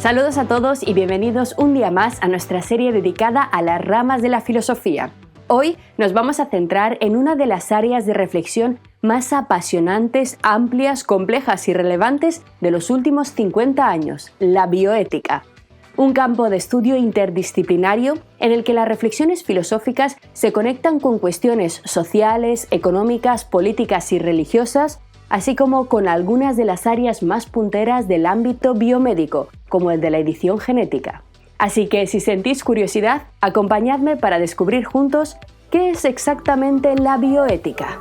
Saludos a todos y bienvenidos un día más a nuestra serie dedicada a las ramas de la filosofía. Hoy nos vamos a centrar en una de las áreas de reflexión más apasionantes, amplias, complejas y relevantes de los últimos 50 años, la bioética. Un campo de estudio interdisciplinario en el que las reflexiones filosóficas se conectan con cuestiones sociales, económicas, políticas y religiosas, así como con algunas de las áreas más punteras del ámbito biomédico, como el de la edición genética. Así que si sentís curiosidad, acompañadme para descubrir juntos qué es exactamente la bioética.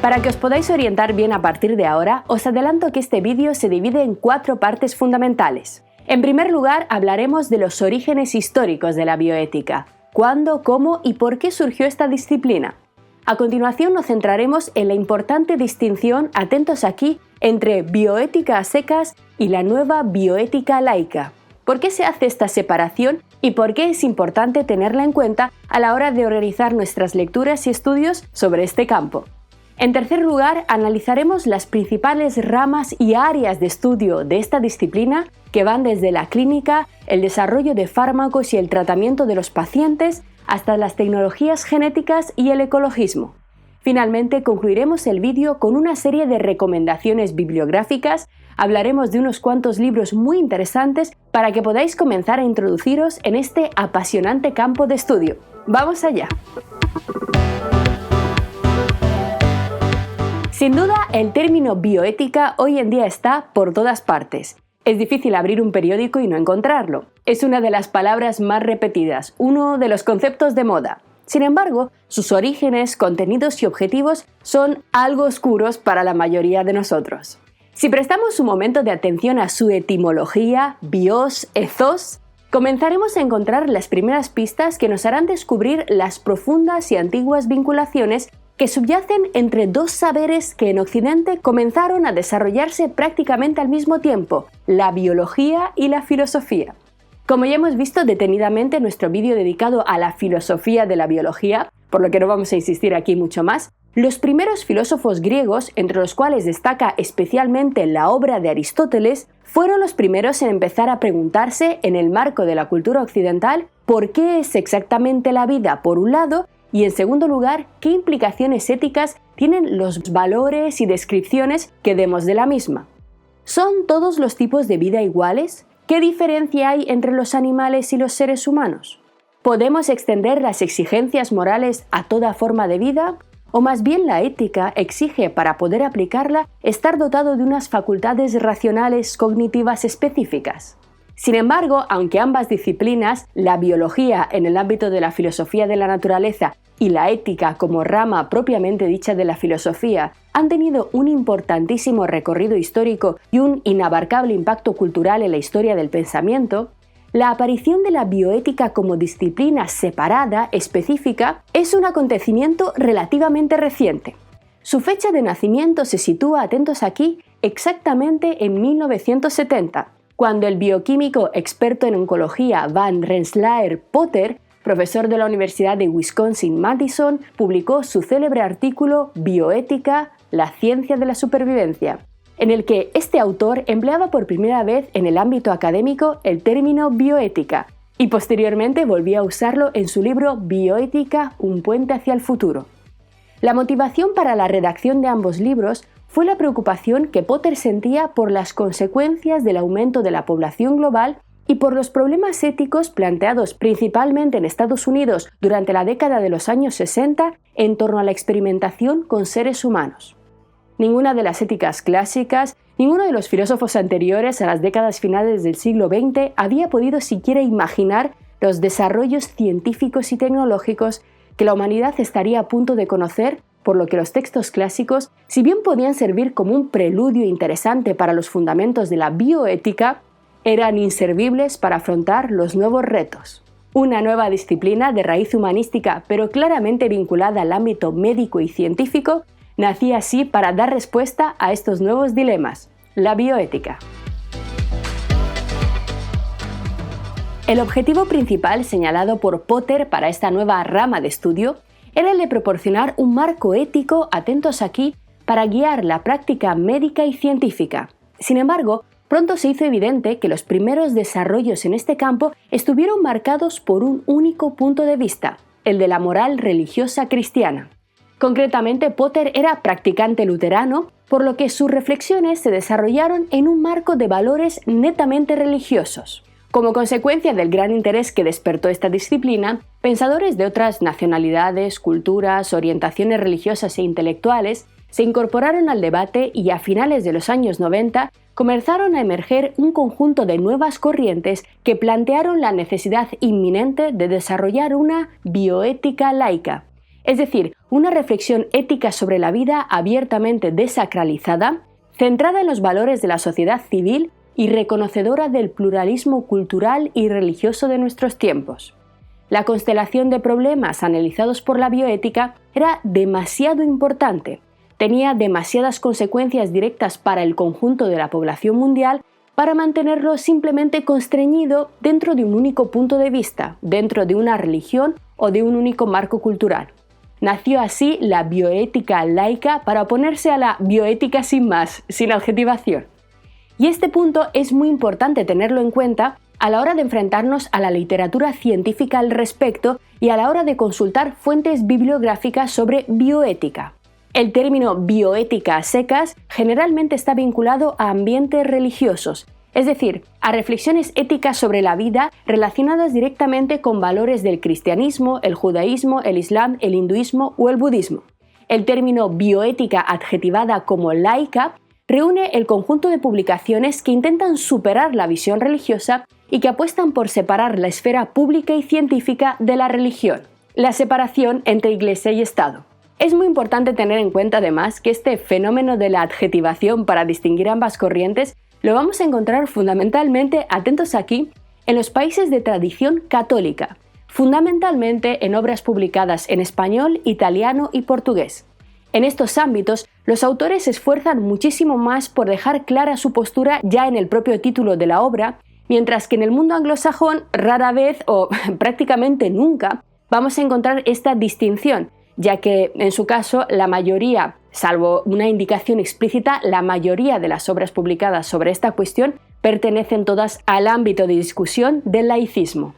Para que os podáis orientar bien a partir de ahora, os adelanto que este vídeo se divide en 4 partes fundamentales. En primer lugar, hablaremos de los orígenes históricos de la bioética. ¿Cuándo, cómo y por qué surgió esta disciplina? A continuación nos centraremos en la importante distinción, atentos aquí, entre bioética a secas y la nueva bioética laica. ¿Por qué se hace esta separación y por qué es importante tenerla en cuenta a la hora de organizar nuestras lecturas y estudios sobre este campo? En tercer lugar, analizaremos las principales ramas y áreas de estudio de esta disciplina que van desde la clínica, el desarrollo de fármacos y el tratamiento de los pacientes, hasta las tecnologías genéticas y el ecologismo. Finalmente, concluiremos el vídeo con una serie de recomendaciones bibliográficas, hablaremos de unos cuantos libros muy interesantes para que podáis comenzar a introduciros en este apasionante campo de estudio. ¡Vamos allá! Sin duda, el término bioética hoy en día está por todas partes. Es difícil abrir un periódico y no encontrarlo. Es una de las palabras más repetidas, uno de los conceptos de moda. Sin embargo, sus orígenes, contenidos y objetivos son algo oscuros para la mayoría de nosotros. Si prestamos un momento de atención a su etimología, bios, ethos, comenzaremos a encontrar las primeras pistas que nos harán descubrir las profundas y antiguas vinculaciones que subyacen entre dos saberes que en Occidente comenzaron a desarrollarse prácticamente al mismo tiempo, la biología y la filosofía. Como ya hemos visto detenidamente en nuestro vídeo dedicado a la filosofía de la biología, por lo que no vamos a insistir aquí mucho más, los primeros filósofos griegos, entre los cuales destaca especialmente la obra de Aristóteles, fueron los primeros en empezar a preguntarse, en el marco de la cultura occidental, por qué es exactamente la vida, por un lado, y en segundo lugar, qué implicaciones éticas tienen los valores y descripciones que demos de la misma. ¿Son todos los tipos de vida iguales? ¿Qué diferencia hay entre los animales y los seres humanos? ¿Podemos extender las exigencias morales a toda forma de vida? ¿O más bien la ética exige, para poder aplicarla, estar dotado de unas facultades racionales cognitivas específicas? Sin embargo, aunque ambas disciplinas, la biología en el ámbito de la filosofía de la naturaleza y la ética como rama propiamente dicha de la filosofía, han tenido un importantísimo recorrido histórico y un inabarcable impacto cultural en la historia del pensamiento, la aparición de la bioética como disciplina separada, específica, es un acontecimiento relativamente reciente. Su fecha de nacimiento se sitúa, atentos aquí, exactamente en 1970, cuando el bioquímico experto en oncología Van Rensselaer Potter, profesor de la Universidad de Wisconsin-Madison, publicó su célebre artículo Bioética, la ciencia de la supervivencia, en el que este autor empleaba por primera vez en el ámbito académico el término bioética y posteriormente volvió a usarlo en su libro Bioética, un puente hacia el futuro. La motivación para la redacción de ambos libros fue la preocupación que Potter sentía por las consecuencias del aumento de la población global y por los problemas éticos planteados principalmente en Estados Unidos durante la década de los años 60 en torno a la experimentación con seres humanos. Ninguna de las éticas clásicas, ninguno de los filósofos anteriores a las décadas finales del siglo XX había podido siquiera imaginar los desarrollos científicos y tecnológicos que la humanidad estaría a punto de conocer, por lo que los textos clásicos, si bien podían servir como un preludio interesante para los fundamentos de la bioética, eran inservibles para afrontar los nuevos retos. Una nueva disciplina de raíz humanística, pero claramente vinculada al ámbito médico y científico, nacía así para dar respuesta a estos nuevos dilemas, la bioética. El objetivo principal señalado por Potter para esta nueva rama de estudio era el de proporcionar un marco ético, atentos aquí, para guiar la práctica médica y científica. Sin embargo, pronto se hizo evidente que los primeros desarrollos en este campo estuvieron marcados por un único punto de vista, el de la moral religiosa cristiana. Concretamente, Potter era practicante luterano, por lo que sus reflexiones se desarrollaron en un marco de valores netamente religiosos. Como consecuencia del gran interés que despertó esta disciplina, pensadores de otras nacionalidades, culturas, orientaciones religiosas e intelectuales se incorporaron al debate y a finales de los años 90 comenzaron a emerger un conjunto de nuevas corrientes que plantearon la necesidad inminente de desarrollar una bioética laica, es decir, una reflexión ética sobre la vida abiertamente desacralizada, centrada en los valores de la sociedad civil y reconocedora del pluralismo cultural y religioso de nuestros tiempos. La constelación de problemas analizados por la bioética era demasiado importante, tenía demasiadas consecuencias directas para el conjunto de la población mundial para mantenerlo simplemente constreñido dentro de un único punto de vista, dentro de una religión o de un único marco cultural. Nació así la bioética laica para oponerse a la bioética sin más, sin adjetivación. Y este punto es muy importante tenerlo en cuenta a la hora de enfrentarnos a la literatura científica al respecto y a la hora de consultar fuentes bibliográficas sobre bioética. El término bioética a secas generalmente está vinculado a ambientes religiosos, es decir, a reflexiones éticas sobre la vida relacionadas directamente con valores del cristianismo, el judaísmo, el islam, el hinduismo o el budismo. El término bioética adjetivada como laica reúne el conjunto de publicaciones que intentan superar la visión religiosa y que apuestan por separar la esfera pública y científica de la religión, la separación entre Iglesia y Estado. Es muy importante tener en cuenta además que este fenómeno de la adjetivación para distinguir ambas corrientes lo vamos a encontrar fundamentalmente, atentos aquí, en los países de tradición católica, fundamentalmente en obras publicadas en español, italiano y portugués. En estos ámbitos, los autores se esfuerzan muchísimo más por dejar clara su postura ya en el propio título de la obra, mientras que en el mundo anglosajón rara vez o prácticamente nunca vamos a encontrar esta distinción, ya que en su caso la mayoría, salvo una indicación explícita, la mayoría de las obras publicadas sobre esta cuestión pertenecen todas al ámbito de discusión del laicismo.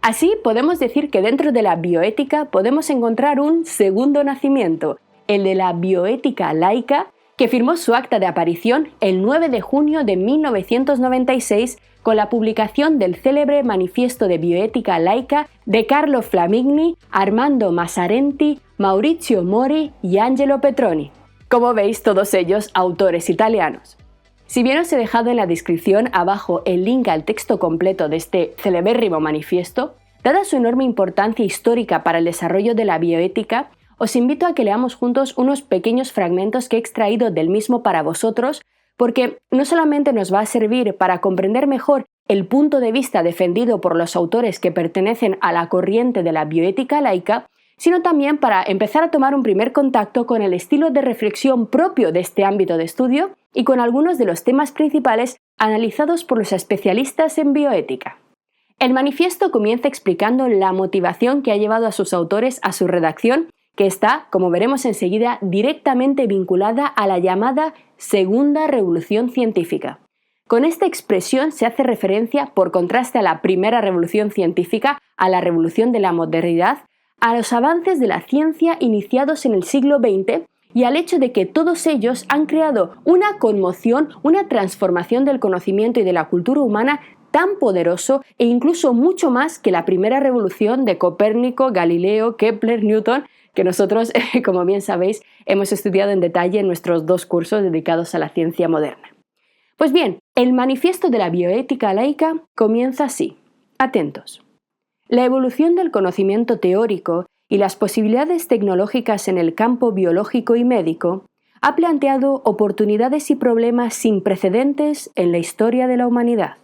Así podemos decir que dentro de la bioética podemos encontrar un segundo nacimiento, el de la bioética laica, que firmó su acta de aparición el 9 de junio de 1996 con la publicación del célebre Manifiesto de Bioética Laica de Carlo Flamigni, Armando Massarenti, Maurizio Mori y Angelo Petroni. Como veis, todos ellos autores italianos. Si bien os he dejado en la descripción abajo el link al texto completo de este celebérrimo manifiesto, dada su enorme importancia histórica para el desarrollo de la bioética, os invito a que leamos juntos unos pequeños fragmentos que he extraído del mismo para vosotros, porque no solamente nos va a servir para comprender mejor el punto de vista defendido por los autores que pertenecen a la corriente de la bioética laica, sino también para empezar a tomar un primer contacto con el estilo de reflexión propio de este ámbito de estudio y con algunos de los temas principales analizados por los especialistas en bioética. El manifiesto comienza explicando la motivación que ha llevado a sus autores a su redacción, que está, como veremos enseguida, directamente vinculada a la llamada Segunda Revolución Científica. Con esta expresión se hace referencia, por contraste a la Primera Revolución Científica, a la Revolución de la Modernidad, a los avances de la ciencia iniciados en el siglo XX y al hecho de que todos ellos han creado una conmoción, una transformación del conocimiento y de la cultura humana tan poderoso e incluso mucho más que la primera revolución de Copérnico, Galileo, Kepler, Newton, que nosotros, como bien sabéis, hemos estudiado en detalle en nuestros 2 cursos dedicados a la ciencia moderna. Pues bien, el manifiesto de la bioética laica comienza así. Atentos. La evolución del conocimiento teórico y las posibilidades tecnológicas en el campo biológico y médico ha planteado oportunidades y problemas sin precedentes en la historia de la humanidad.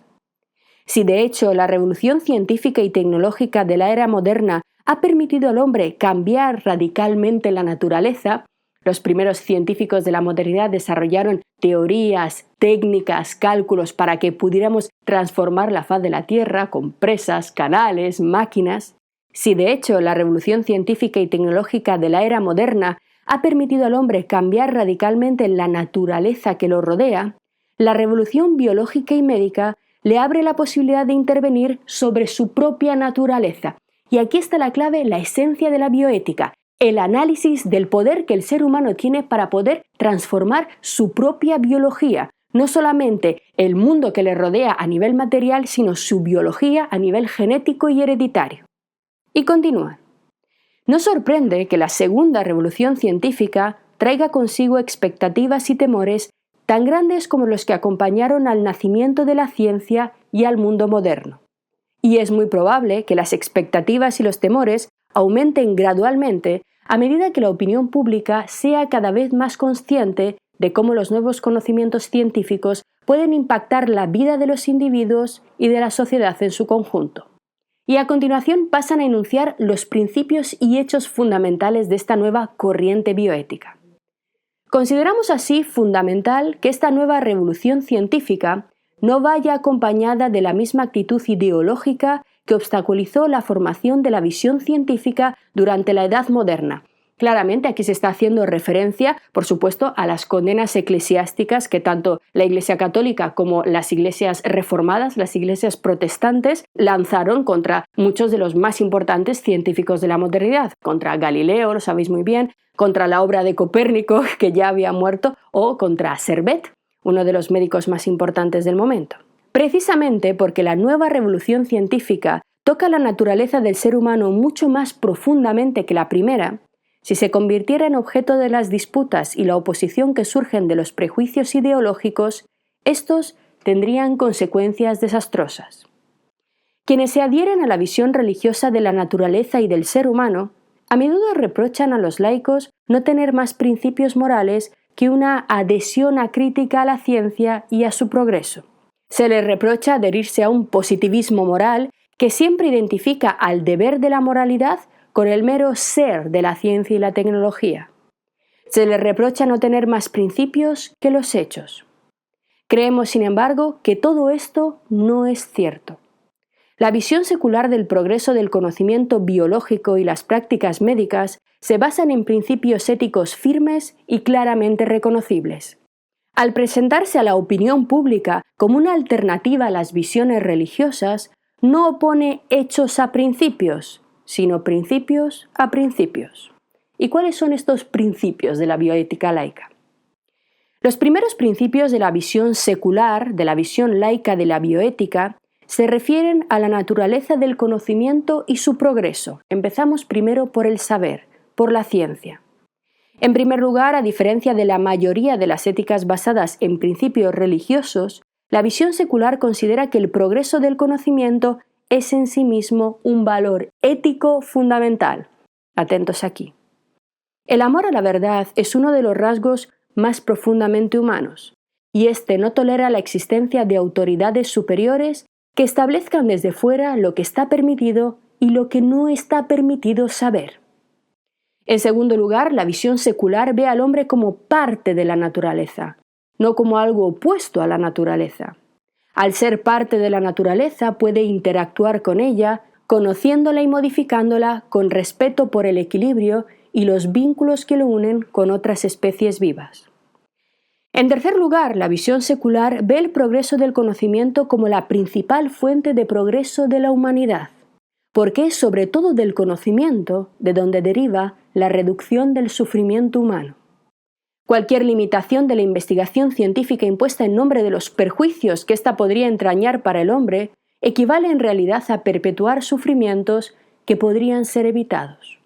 Si de hecho la revolución científica y tecnológica de la era moderna ha permitido al hombre cambiar radicalmente la naturaleza, los primeros científicos de la modernidad desarrollaron teorías, técnicas, cálculos para que pudiéramos transformar la faz de la Tierra con presas, canales, máquinas. Si de hecho la revolución científica y tecnológica de la era moderna ha permitido al hombre cambiar radicalmente la naturaleza que lo rodea, la revolución biológica y médica le abre la posibilidad de intervenir sobre su propia naturaleza. Y aquí está la clave, la esencia de la bioética, el análisis del poder que el ser humano tiene para poder transformar su propia biología, no solamente el mundo que le rodea a nivel material, sino su biología a nivel genético y hereditario. Y continúa. No sorprende que la segunda revolución científica traiga consigo expectativas y temores tan grandes como los que acompañaron al nacimiento de la ciencia y al mundo moderno. Y es muy probable que las expectativas y los temores aumenten gradualmente a medida que la opinión pública sea cada vez más consciente de cómo los nuevos conocimientos científicos pueden impactar la vida de los individuos y de la sociedad en su conjunto. Y a continuación pasan a enunciar los principios y hechos fundamentales de esta nueva corriente bioética. Consideramos así fundamental que esta nueva revolución científica no vaya acompañada de la misma actitud ideológica que obstaculizó la formación de la visión científica durante la Edad Moderna. Claramente aquí se está haciendo referencia, por supuesto, a las condenas eclesiásticas que tanto la Iglesia Católica como las iglesias reformadas, las iglesias protestantes, lanzaron contra muchos de los más importantes científicos de la modernidad, contra Galileo, lo sabéis muy bien, contra la obra de Copérnico, que ya había muerto, o contra Servet, uno de los médicos más importantes del momento. Precisamente porque la nueva revolución científica toca la naturaleza del ser humano mucho más profundamente que la primera, si se convirtiera en objeto de las disputas y la oposición que surgen de los prejuicios ideológicos, estos tendrían consecuencias desastrosas. Quienes se adhieren a la visión religiosa de la naturaleza y del ser humano, a menudo reprochan a los laicos no tener más principios morales que una adhesión acrítica a la ciencia y a su progreso. Se les reprocha adherirse a un positivismo moral que siempre identifica al deber de la moralidad con el mero ser de la ciencia y la tecnología. Se les reprocha no tener más principios que los hechos. Creemos, sin embargo, que todo esto no es cierto. La visión secular del progreso del conocimiento biológico y las prácticas médicas se basan en principios éticos firmes y claramente reconocibles. Al presentarse a la opinión pública como una alternativa a las visiones religiosas, no opone hechos a principios, sino principios a principios. ¿Y cuáles son estos principios de la bioética laica? Los primeros principios de la visión secular, de la visión laica de la bioética, se refieren a la naturaleza del conocimiento y su progreso. Empezamos primero por el saber, por la ciencia. En primer lugar, a diferencia de la mayoría de las éticas basadas en principios religiosos, la visión secular considera que el progreso del conocimiento es en sí mismo un valor ético fundamental. Atentos aquí. El amor a la verdad es uno de los rasgos más profundamente humanos, y este no tolera la existencia de autoridades superiores que establezcan desde fuera lo que está permitido y lo que no está permitido saber. En segundo lugar, la visión secular ve al hombre como parte de la naturaleza, no como algo opuesto a la naturaleza. Al ser parte de la naturaleza puede interactuar con ella, conociéndola y modificándola con respeto por el equilibrio y los vínculos que lo unen con otras especies vivas. En tercer lugar, la visión secular ve el progreso del conocimiento como la principal fuente de progreso de la humanidad, porque es sobre todo del conocimiento de donde deriva la reducción del sufrimiento humano. Cualquier limitación de la investigación científica impuesta en nombre de los perjuicios que ésta podría entrañar para el hombre equivale en realidad a perpetuar sufrimientos que podrían ser evitados.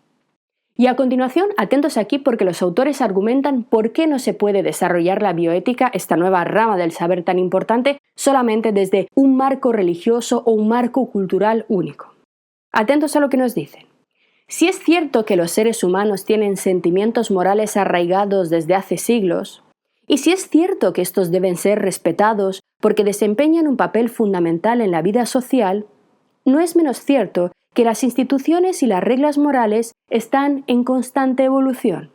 Y a continuación, atentos aquí porque los autores argumentan por qué no se puede desarrollar la bioética, esta nueva rama del saber tan importante, solamente desde un marco religioso o un marco cultural único. Atentos a lo que nos dicen. Si es cierto que los seres humanos tienen sentimientos morales arraigados desde hace siglos, y si es cierto que estos deben ser respetados porque desempeñan un papel fundamental en la vida social, no es menos cierto que las instituciones y las reglas morales están en constante evolución.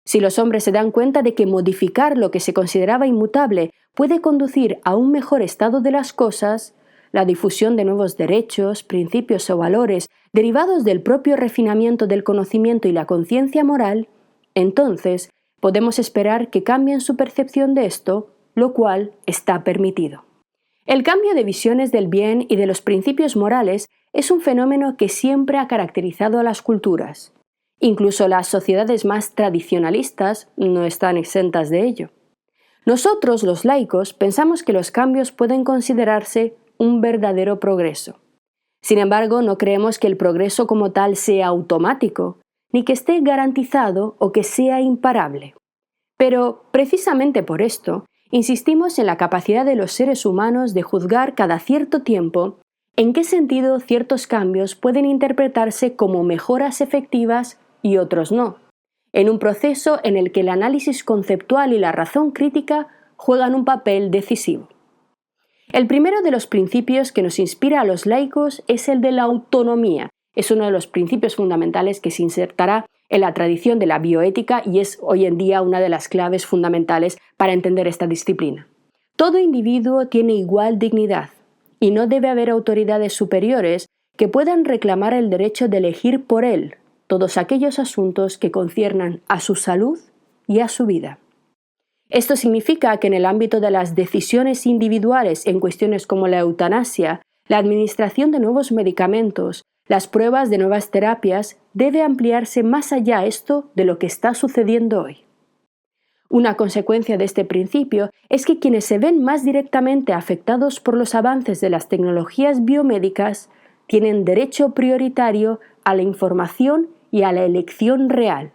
Si los hombres se dan cuenta de que modificar lo que se consideraba inmutable puede conducir a un mejor estado de las cosas, la difusión de nuevos derechos, principios o valores derivados del propio refinamiento del conocimiento y la conciencia moral, entonces podemos esperar que cambien su percepción de esto lo cual está permitido. El cambio de visiones del bien y de los principios morales es un fenómeno que siempre ha caracterizado a las culturas. Incluso las sociedades más tradicionalistas no están exentas de ello. Nosotros, los laicos, pensamos que los cambios pueden considerarse un verdadero progreso. Sin embargo, no creemos que el progreso como tal sea automático, ni que esté garantizado o que sea imparable. Pero, precisamente por esto, insistimos en la capacidad de los seres humanos de juzgar cada cierto tiempo en qué sentido ciertos cambios pueden interpretarse como mejoras efectivas y otros no, en un proceso en el que el análisis conceptual y la razón crítica juegan un papel decisivo. El primero de los principios que nos inspira a los laicos es el de la autonomía. Es uno de los principios fundamentales que se insertará en la tradición de la bioética y es hoy en día una de las claves fundamentales para entender esta disciplina. Todo individuo tiene igual dignidad y no debe haber autoridades superiores que puedan reclamar el derecho de elegir por él todos aquellos asuntos que conciernan a su salud y a su vida. Esto significa que en el ámbito de las decisiones individuales en cuestiones como la eutanasia, la administración de nuevos medicamentos, las pruebas de nuevas terapias, debe ampliarse más allá esto de lo que está sucediendo hoy. Una consecuencia de este principio es que quienes se ven más directamente afectados por los avances de las tecnologías biomédicas tienen derecho prioritario a la información y a la elección real.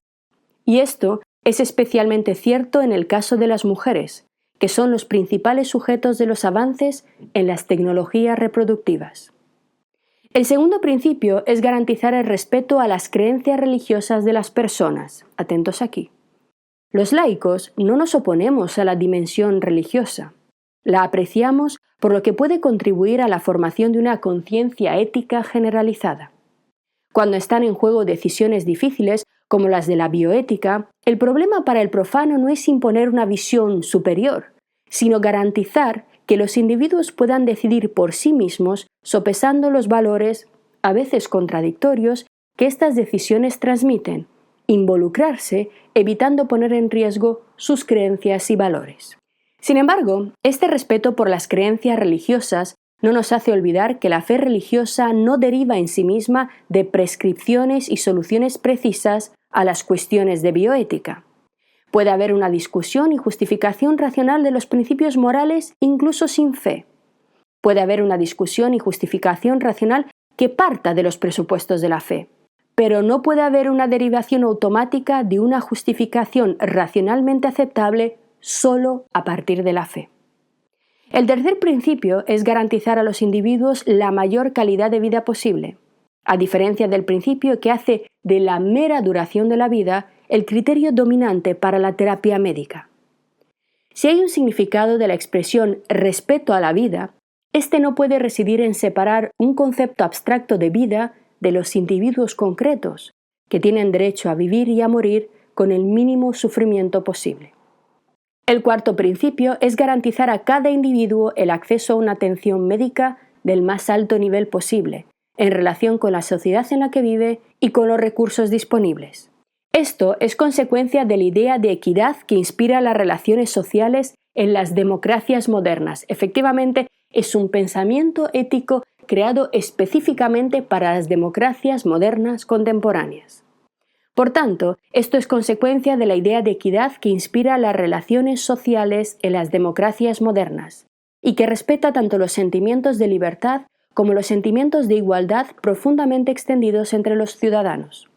Y esto es especialmente cierto en el caso de las mujeres, que son los principales sujetos de los avances en las tecnologías reproductivas. El segundo principio es garantizar el respeto a las creencias religiosas de las personas. Atentos aquí. Los laicos no nos oponemos a la dimensión religiosa. La apreciamos por lo que puede contribuir a la formación de una conciencia ética generalizada. Cuando están en juego decisiones difíciles, como las de la bioética, el problema para el profano no es imponer una visión superior, sino garantizar que los individuos puedan decidir por sí mismos, sopesando los valores, a veces contradictorios, que estas decisiones transmiten, involucrarse, evitando poner en riesgo sus creencias y valores. Sin embargo, este respeto por las creencias religiosas no nos hace olvidar que la fe religiosa no deriva en sí misma de prescripciones y soluciones precisas a las cuestiones de bioética. Puede haber una discusión y justificación racional de los principios morales incluso sin fe. Puede haber una discusión y justificación racional que parta de los presupuestos de la fe, pero no puede haber una derivación automática de una justificación racionalmente aceptable solo a partir de la fe. El tercer principio es garantizar a los individuos la mayor calidad de vida posible, a diferencia del principio que hace de la mera duración de la vida el criterio dominante para la terapia médica. Si hay un significado de la expresión respeto a la vida, este no puede residir en separar un concepto abstracto de vida de los individuos concretos, que tienen derecho a vivir y a morir con el mínimo sufrimiento posible. El cuarto principio es garantizar a cada individuo el acceso a una atención médica del más alto nivel posible, en relación con la sociedad en la que vive y con los recursos disponibles. Esto es consecuencia de la idea de equidad que inspira las relaciones sociales en las democracias modernas. Efectivamente, es un pensamiento ético creado específicamente para las democracias modernas contemporáneas. Por tanto, esto es consecuencia de la idea de equidad que inspira las relaciones sociales en las democracias modernas y que respeta tanto los sentimientos de libertad como los sentimientos de igualdad profundamente extendidos entre los ciudadanos.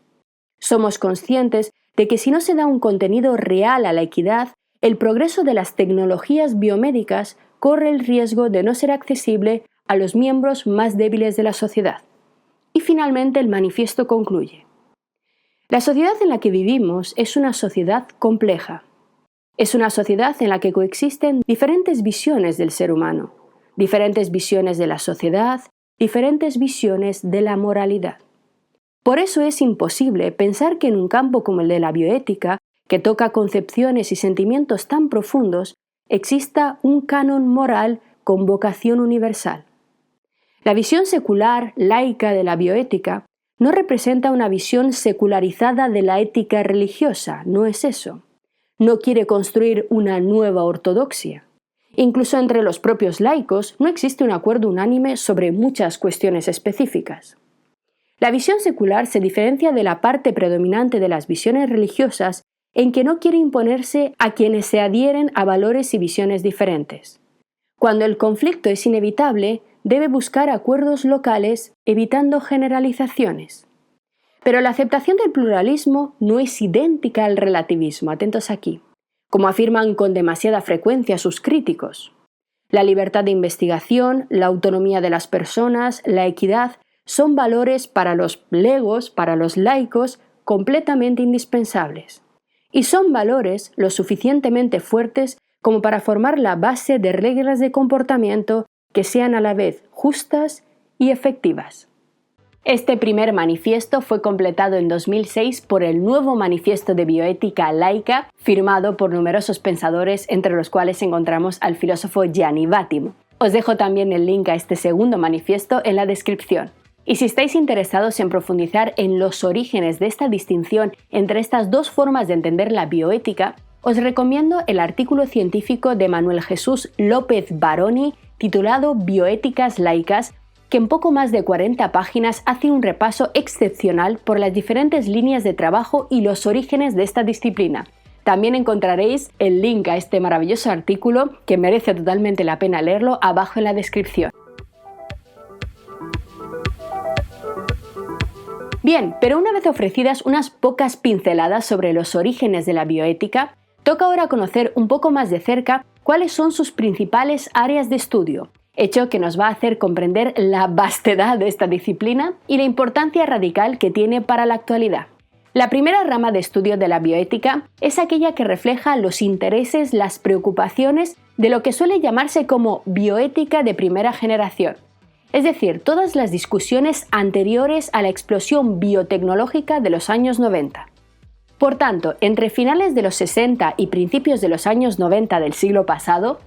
Somos conscientes de que si no se da un contenido real a la equidad, el progreso de las tecnologías biomédicas corre el riesgo de no ser accesible a los miembros más débiles de la sociedad. Y finalmente el manifiesto concluye. La sociedad en la que vivimos es una sociedad compleja. Es una sociedad en la que coexisten diferentes visiones del ser humano, diferentes visiones de la sociedad, diferentes visiones de la moralidad. Por eso es imposible pensar que en un campo como el de la bioética, que toca concepciones y sentimientos tan profundos, exista un canon moral con vocación universal. La visión secular, laica de la bioética no representa una visión secularizada de la ética religiosa, no es eso. No quiere construir una nueva ortodoxia. Incluso entre los propios laicos no existe un acuerdo unánime sobre muchas cuestiones específicas. La visión secular se diferencia de la parte predominante de las visiones religiosas en que no quiere imponerse a quienes se adhieren a valores y visiones diferentes. Cuando el conflicto es inevitable, debe buscar acuerdos locales, evitando generalizaciones. Pero la aceptación del pluralismo no es idéntica al relativismo, atentos aquí, como afirman con demasiada frecuencia sus críticos. La libertad de investigación, la autonomía de las personas, la equidad, son valores para los legos, para los laicos, completamente indispensables. Y son valores lo suficientemente fuertes como para formar la base de reglas de comportamiento que sean a la vez justas y efectivas. Este primer manifiesto fue completado en 2006 por el nuevo Manifiesto de Bioética Laica, firmado por numerosos pensadores, entre los cuales encontramos al filósofo Gianni Vattimo. Os dejo también el link a este segundo manifiesto en la descripción. Y si estáis interesados en profundizar en los orígenes de esta distinción entre estas dos formas de entender la bioética, os recomiendo el artículo científico de Manuel Jesús López Baroni titulado Bioéticas laicas, que en poco más de 40 páginas hace un repaso excepcional por las diferentes líneas de trabajo y los orígenes de esta disciplina. También encontraréis el link a este maravilloso artículo, que merece totalmente la pena leerlo, abajo en la descripción. Bien, pero una vez ofrecidas unas pocas pinceladas sobre los orígenes de la bioética, toca ahora conocer un poco más de cerca cuáles son sus principales áreas de estudio, hecho que nos va a hacer comprender la vastedad de esta disciplina y la importancia radical que tiene para la actualidad. La primera rama de estudio de la bioética es aquella que refleja los intereses, las preocupaciones de lo que suele llamarse como bioética de primera generación. Es decir, todas las discusiones anteriores a la explosión biotecnológica de los años 90. Por tanto, entre finales de los 60 y principios de los años 90 del siglo pasado,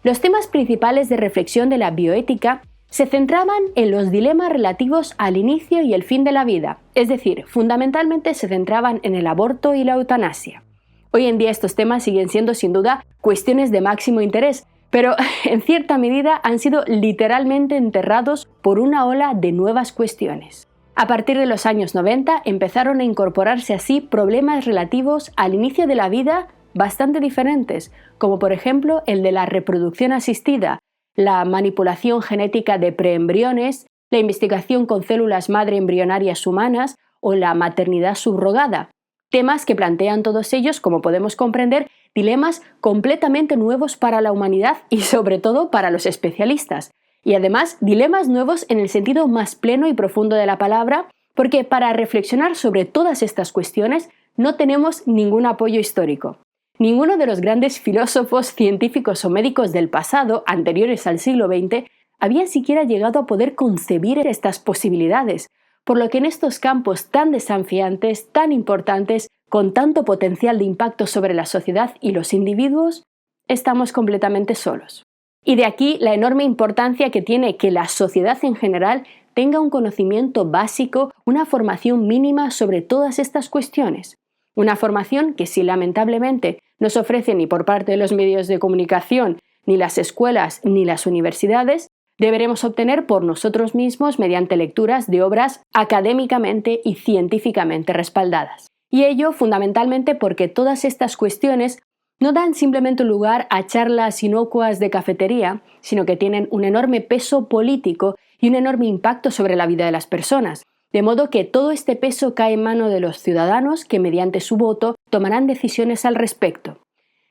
los temas principales de reflexión de la bioética se centraban en los dilemas relativos al inicio y el fin de la vida, es decir, fundamentalmente se centraban en el aborto y la eutanasia. Hoy en día estos temas siguen siendo sin duda cuestiones de máximo interés, pero en cierta medida han sido literalmente enterrados por una ola de nuevas cuestiones. A partir de los años 90 empezaron a incorporarse así problemas relativos al inicio de la vida bastante diferentes, como por ejemplo el de la reproducción asistida, la manipulación genética de preembriones, la investigación con células madre embrionarias humanas o la maternidad subrogada. Temas que plantean todos ellos, como podemos comprender, dilemas completamente nuevos para la humanidad y sobre todo para los especialistas. Y además, dilemas nuevos en el sentido más pleno y profundo de la palabra, porque para reflexionar sobre todas estas cuestiones no tenemos ningún apoyo histórico. Ninguno de los grandes filósofos, científicos o médicos del pasado, anteriores al siglo XX, había siquiera llegado a poder concebir estas posibilidades, por lo que en estos campos tan desafiantes, tan importantes, con tanto potencial de impacto sobre la sociedad y los individuos, estamos completamente solos. Y de aquí la enorme importancia que tiene que la sociedad en general tenga un conocimiento básico, una formación mínima sobre todas estas cuestiones. Una formación que si lamentablemente no se ofrece ni por parte de los medios de comunicación, ni las escuelas, ni las universidades, deberemos obtener por nosotros mismos mediante lecturas de obras académicamente y científicamente respaldadas. Y ello fundamentalmente porque todas estas cuestiones no dan simplemente lugar a charlas inocuas de cafetería, sino que tienen un enorme peso político y un enorme impacto sobre la vida de las personas. De modo que todo este peso cae en manos de los ciudadanos que mediante su voto tomarán decisiones al respecto.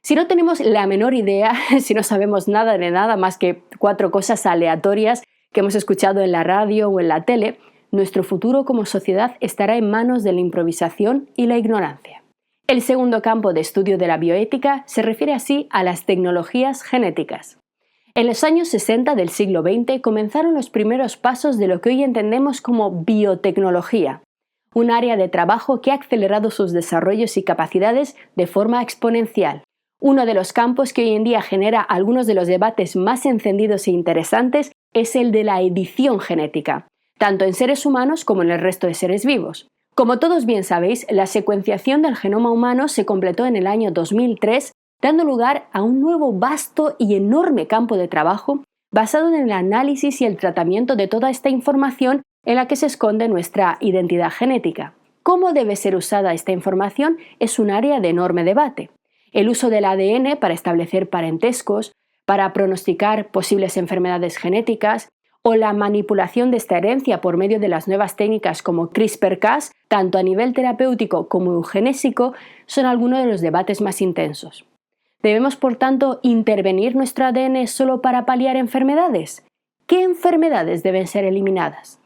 Si no tenemos la menor idea, si no sabemos nada de nada más que 4 cosas aleatorias que hemos escuchado en la radio o en la tele, nuestro futuro como sociedad estará en manos de la improvisación y la ignorancia. El segundo campo de estudio de la bioética se refiere así a las tecnologías genéticas. En los años 60 del siglo XX comenzaron los primeros pasos de lo que hoy entendemos como biotecnología, un área de trabajo que ha acelerado sus desarrollos y capacidades de forma exponencial. Uno de los campos que hoy en día genera algunos de los debates más encendidos e interesantes es el de la edición genética, tanto en seres humanos como en el resto de seres vivos. Como todos bien sabéis, la secuenciación del genoma humano se completó en el año 2003 dando lugar a un nuevo vasto y enorme campo de trabajo basado en el análisis y el tratamiento de toda esta información en la que se esconde nuestra identidad genética. Cómo debe ser usada esta información es un área de enorme debate. El uso del ADN para establecer parentescos, para pronosticar posibles enfermedades genéticas, o la manipulación de esta herencia por medio de las nuevas técnicas como CRISPR-Cas, tanto a nivel terapéutico como eugenésico, son algunos de los debates más intensos. ¿Debemos, por tanto, intervenir nuestro ADN solo para paliar enfermedades? ¿Qué enfermedades deben ser eliminadas?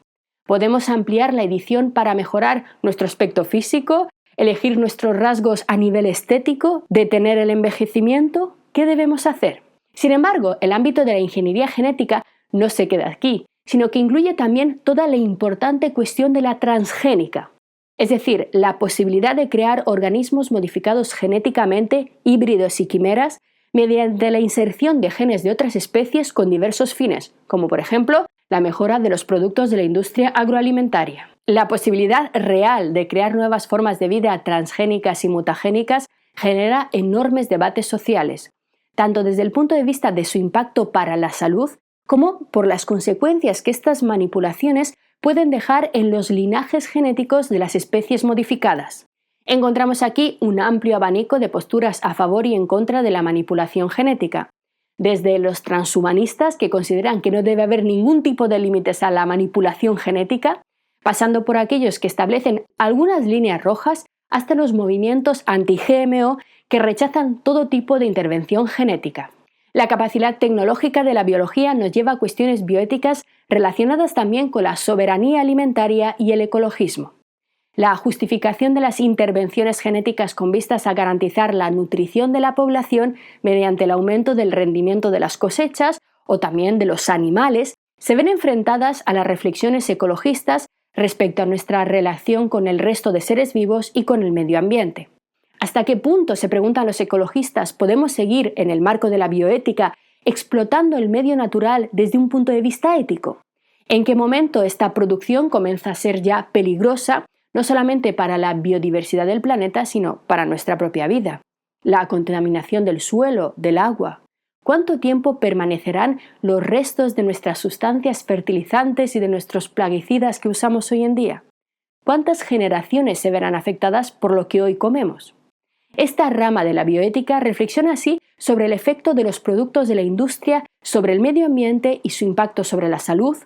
¿Podemos ampliar la edición para mejorar nuestro aspecto físico, elegir nuestros rasgos a nivel estético, detener el envejecimiento? ¿Qué debemos hacer? Sin embargo, el ámbito de la ingeniería genética no se queda aquí, sino que incluye también toda la importante cuestión de la transgénica, es decir, la posibilidad de crear organismos modificados genéticamente, híbridos y quimeras, mediante la inserción de genes de otras especies con diversos fines, como por ejemplo la mejora de los productos de la industria agroalimentaria. La posibilidad real de crear nuevas formas de vida transgénicas y mutagénicas genera enormes debates sociales, tanto desde el punto de vista de su impacto para la salud, como por las consecuencias que estas manipulaciones pueden dejar en los linajes genéticos de las especies modificadas. Encontramos aquí un amplio abanico de posturas a favor y en contra de la manipulación genética, desde los transhumanistas, que consideran que no debe haber ningún tipo de límites a la manipulación genética, pasando por aquellos que establecen algunas líneas rojas, hasta los movimientos anti-GMO que rechazan todo tipo de intervención genética. La capacidad tecnológica de la biología nos lleva a cuestiones bioéticas relacionadas también con la soberanía alimentaria y el ecologismo. La justificación de las intervenciones genéticas con vistas a garantizar la nutrición de la población mediante el aumento del rendimiento de las cosechas o también de los animales se ven enfrentadas a las reflexiones ecologistas respecto a nuestra relación con el resto de seres vivos y con el medio ambiente. ¿Hasta qué punto, se preguntan los ecologistas, podemos seguir en el marco de la bioética explotando el medio natural desde un punto de vista ético? ¿En qué momento esta producción comienza a ser ya peligrosa, no solamente para la biodiversidad del planeta, sino para nuestra propia vida? La contaminación del suelo, del agua. ¿Cuánto tiempo permanecerán los restos de nuestras sustancias fertilizantes y de nuestros plaguicidas que usamos hoy en día? ¿Cuántas generaciones se verán afectadas por lo que hoy comemos? Esta rama de la bioética reflexiona así sobre el efecto de los productos de la industria sobre el medio ambiente y su impacto sobre la salud,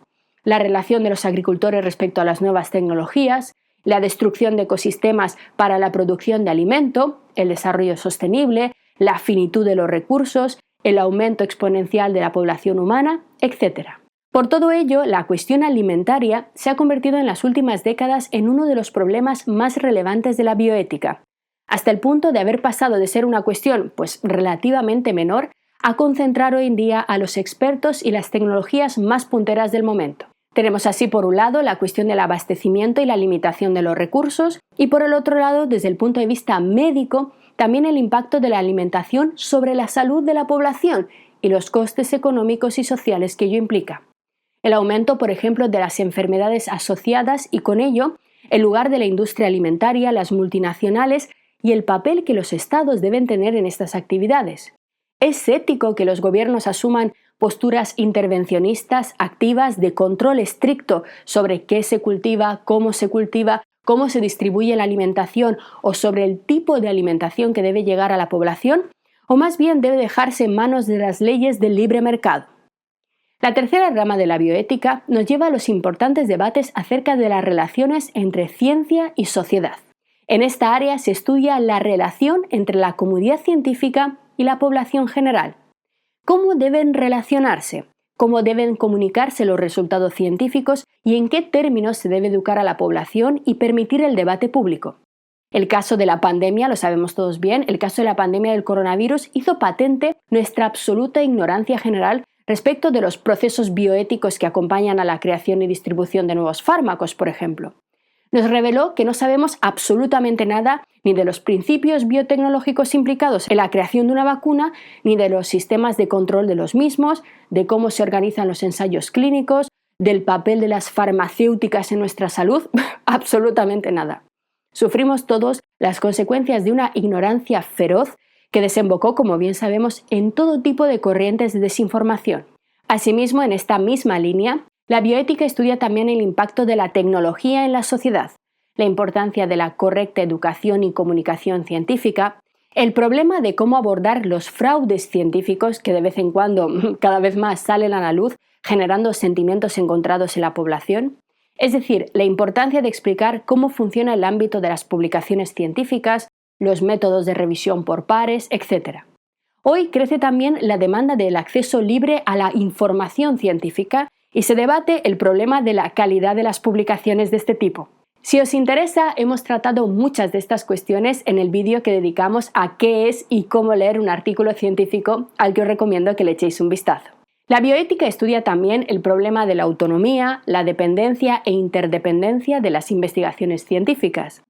la relación de los agricultores respecto a las nuevas tecnologías, la destrucción de ecosistemas para la producción de alimento, el desarrollo sostenible, la finitud de los recursos, el aumento exponencial de la población humana, etc. Por todo ello, la cuestión alimentaria se ha convertido en las últimas décadas en uno de los problemas más relevantes de la bioética, hasta el punto de haber pasado de ser una cuestión relativamente menor a concentrar hoy en día a los expertos y las tecnologías más punteras del momento. Tenemos así por un lado la cuestión del abastecimiento y la limitación de los recursos y por el otro lado, desde el punto de vista médico, también el impacto de la alimentación sobre la salud de la población y los costes económicos y sociales que ello implica. El aumento, por ejemplo, de las enfermedades asociadas y con ello el lugar de la industria alimentaria, las multinacionales y el papel que los estados deben tener en estas actividades. ¿Es ético que los gobiernos asuman posturas intervencionistas activas de control estricto sobre qué se cultiva, cómo se distribuye la alimentación o sobre el tipo de alimentación que debe llegar a la población? ¿O más bien debe dejarse en manos de las leyes del libre mercado? La tercera rama de la bioética nos lleva a los importantes debates acerca de las relaciones entre ciencia y sociedad. En esta área se estudia la relación entre la comunidad científica y la población general. ¿Cómo deben relacionarse? ¿Cómo deben comunicarse los resultados científicos y en qué términos se debe educar a la población y permitir el debate público? El caso de la pandemia, lo sabemos todos bien, el caso de la pandemia del coronavirus hizo patente nuestra absoluta ignorancia general respecto de los procesos bioéticos que acompañan a la creación y distribución de nuevos fármacos, por ejemplo. Nos reveló que no sabemos absolutamente nada ni de los principios biotecnológicos implicados en la creación de una vacuna, ni de los sistemas de control de los mismos, de cómo se organizan los ensayos clínicos, del papel de las farmacéuticas en nuestra salud, absolutamente nada. Sufrimos todos las consecuencias de una ignorancia feroz que desembocó, como bien sabemos, en todo tipo de corrientes de desinformación. Asimismo, en esta misma línea, la bioética estudia también el impacto de la tecnología en la sociedad, la importancia de la correcta educación y comunicación científica, el problema de cómo abordar los fraudes científicos que de vez en cuando cada vez más salen a la luz, generando sentimientos encontrados en la población, es decir, la importancia de explicar cómo funciona el ámbito de las publicaciones científicas, los métodos de revisión por pares, etc. Hoy crece también la demanda del acceso libre a la información científica y se debate el problema de la calidad de las publicaciones de este tipo. Si os interesa, hemos tratado muchas de estas cuestiones en el vídeo que dedicamos a qué es y cómo leer un artículo científico, al que os recomiendo que le echéis un vistazo. La bioética estudia también el problema de la autonomía, la dependencia e interdependencia de las investigaciones científicas.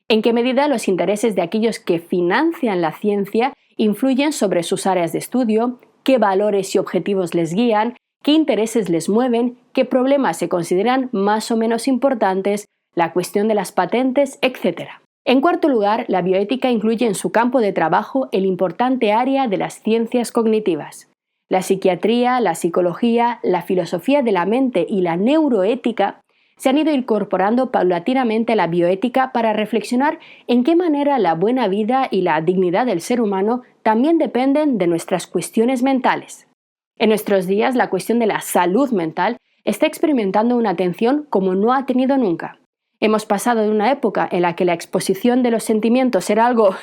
En qué medida los intereses de aquellos que financian la ciencia influyen sobre sus áreas de estudio, qué valores y objetivos les guían, qué intereses les mueven, qué problemas se consideran más o menos importantes, la cuestión de las patentes, etc. En cuarto lugar, la bioética incluye en su campo de trabajo el importante área de las ciencias cognitivas. La psiquiatría, la psicología, la filosofía de la mente y la neuroética se han ido incorporando paulatinamente a la bioética para reflexionar en qué manera la buena vida y la dignidad del ser humano también dependen de nuestras cuestiones mentales. En nuestros días, la cuestión de la salud mental está experimentando una atención como no ha tenido nunca. Hemos pasado de una época en la que la exposición de los sentimientos era algo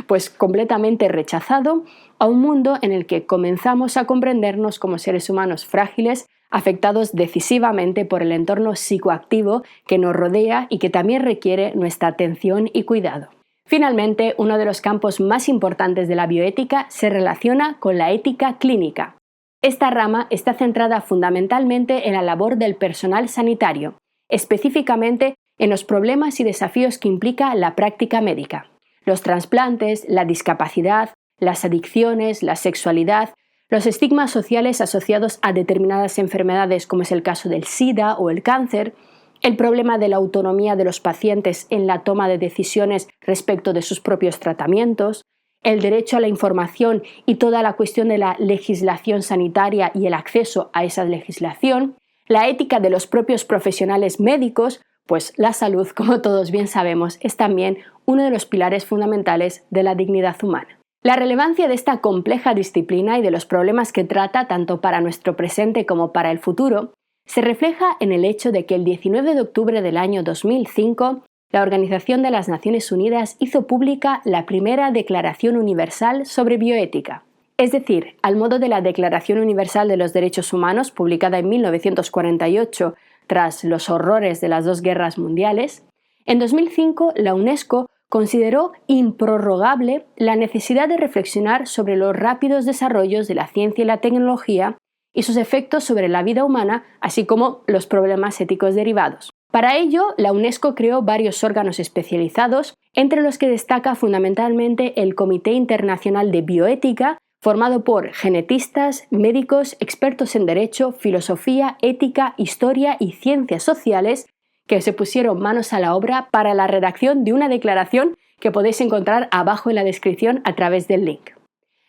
pues completamente rechazado a un mundo en el que comenzamos a comprendernos como seres humanos frágiles, afectados decisivamente por el entorno psicoactivo que nos rodea y que también requiere nuestra atención y cuidado. Finalmente, uno de los campos más importantes de la bioética se relaciona con la ética clínica. Esta rama está centrada fundamentalmente en la labor del personal sanitario, específicamente en los problemas y desafíos que implica la práctica médica. Los trasplantes, la discapacidad, las adicciones, la sexualidad, los estigmas sociales asociados a determinadas enfermedades como es el caso del SIDA o el cáncer, el problema de la autonomía de los pacientes en la toma de decisiones respecto de sus propios tratamientos, el derecho a la información y toda la cuestión de la legislación sanitaria y el acceso a esa legislación, la ética de los propios profesionales médicos, pues la salud, como todos bien sabemos, es también uno de los pilares fundamentales de la dignidad humana. La relevancia de esta compleja disciplina y de los problemas que trata tanto para nuestro presente como para el futuro se refleja en el hecho de que el 19 de octubre del año 2005 la Organización de las Naciones Unidas hizo pública la primera Declaración Universal sobre Bioética. Es decir, al modo de la Declaración Universal de los Derechos Humanos, publicada en 1948 tras los horrores de las dos guerras mundiales, en 2005 la UNESCO consideró improrrogable la necesidad de reflexionar sobre los rápidos desarrollos de la ciencia y la tecnología y sus efectos sobre la vida humana, así como los problemas éticos derivados. Para ello, la UNESCO creó varios órganos especializados, entre los que destaca fundamentalmente el Comité Internacional de Bioética, formado por genetistas, médicos, expertos en derecho, filosofía, ética, historia y ciencias sociales, que se pusieron manos a la obra para la redacción de una declaración que podéis encontrar abajo en la descripción a través del link.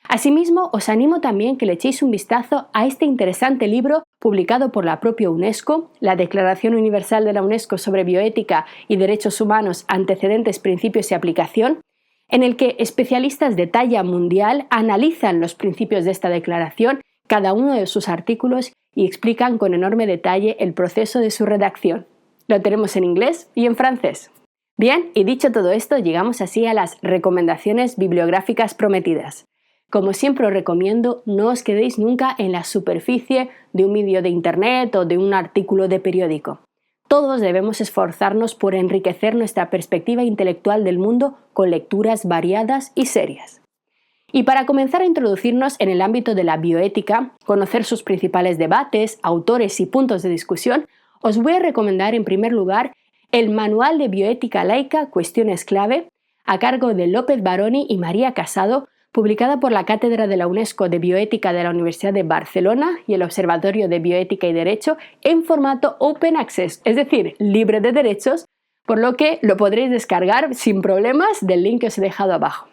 Asimismo, os animo también que le echéis un vistazo a este interesante libro publicado por la propia UNESCO, la Declaración Universal de la UNESCO sobre Bioética y Derechos Humanos, Antecedentes, Principios y Aplicación, en el que especialistas de talla mundial analizan los principios de esta declaración, cada uno de sus artículos, y explican con enorme detalle el proceso de su redacción. Lo tenemos en inglés y en francés. Bien, y dicho todo esto, llegamos así a las recomendaciones bibliográficas prometidas. Como siempre os recomiendo, no os quedéis nunca en la superficie de un vídeo de internet o de un artículo de periódico. Todos debemos esforzarnos por enriquecer nuestra perspectiva intelectual del mundo con lecturas variadas y serias. Y para comenzar a introducirnos en el ámbito de la bioética, conocer sus principales debates, autores y puntos de discusión, os voy a recomendar en primer lugar el Manual de Bioética Laica, Cuestiones Clave, a cargo de López Baroni y María Casado, publicada por la Cátedra de la UNESCO de Bioética de la Universidad de Barcelona y el Observatorio de Bioética y Derecho en formato Open Access, es decir, libre de derechos, por lo que lo podréis descargar sin problemas del link que os he dejado abajo.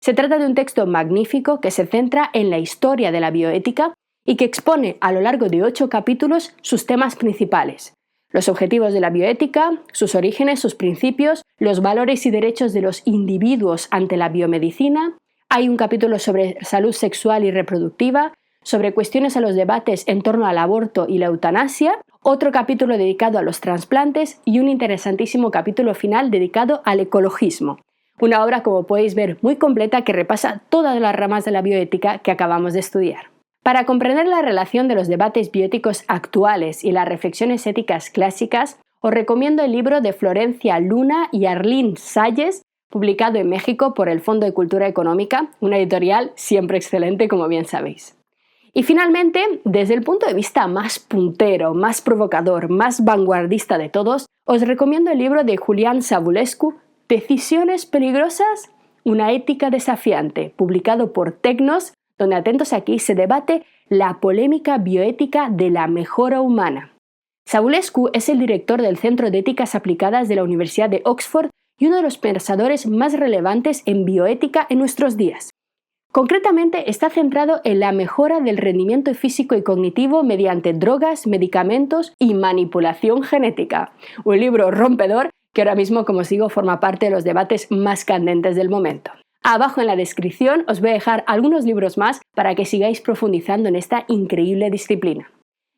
Se trata de un texto magnífico que se centra en la historia de la bioética y que expone a lo largo de 8 capítulos sus temas principales: los objetivos de la bioética, sus orígenes, sus principios, los valores y derechos de los individuos ante la biomedicina. Hay un capítulo sobre salud sexual y reproductiva, sobre cuestiones a los debates en torno al aborto y la eutanasia, otro capítulo dedicado a los trasplantes y un interesantísimo capítulo final dedicado al ecologismo. Una obra, como podéis ver, muy completa que repasa todas las ramas de la bioética que acabamos de estudiar. Para comprender la relación de los debates bioéticos actuales y las reflexiones éticas clásicas, os recomiendo el libro de Florencia Luna y Arlene Salles, publicado en México por el Fondo de Cultura Económica, una editorial siempre excelente, como bien sabéis. Y finalmente, desde el punto de vista más puntero, más provocador, más vanguardista de todos, os recomiendo el libro de Julian Savulescu, Decisiones peligrosas, una ética desafiante, publicado por Tecnos, donde, atentos aquí, se debate la polémica bioética de la mejora humana. Savulescu es el director del Centro de Éticas Aplicadas de la Universidad de Oxford y uno de los pensadores más relevantes en bioética en nuestros días. Concretamente, está centrado en la mejora del rendimiento físico y cognitivo mediante drogas, medicamentos y manipulación genética. Un libro rompedor que ahora mismo, como os digo, forma parte de los debates más candentes del momento. Abajo en la descripción os voy a dejar algunos libros más para que sigáis profundizando en esta increíble disciplina.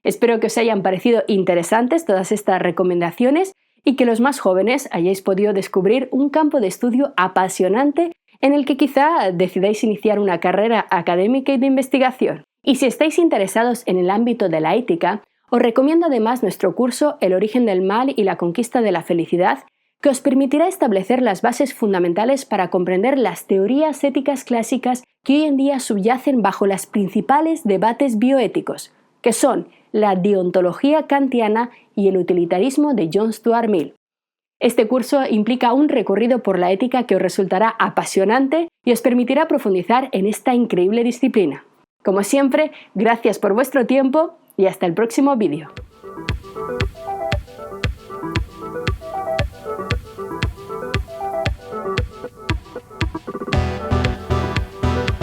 Espero que os hayan parecido interesantes todas estas recomendaciones y que los más jóvenes hayáis podido descubrir un campo de estudio apasionante en el que quizá decidáis iniciar una carrera académica y de investigación. Y si estáis interesados en el ámbito de la ética, os recomiendo además nuestro curso El origen del mal y la conquista de la felicidad, que os permitirá establecer las bases fundamentales para comprender las teorías éticas clásicas que hoy en día subyacen bajo los principales debates bioéticos, que son la deontología kantiana y el utilitarismo de John Stuart Mill. Este curso implica un recorrido por la ética que os resultará apasionante y os permitirá profundizar en esta increíble disciplina. Como siempre, gracias por vuestro tiempo y hasta el próximo vídeo.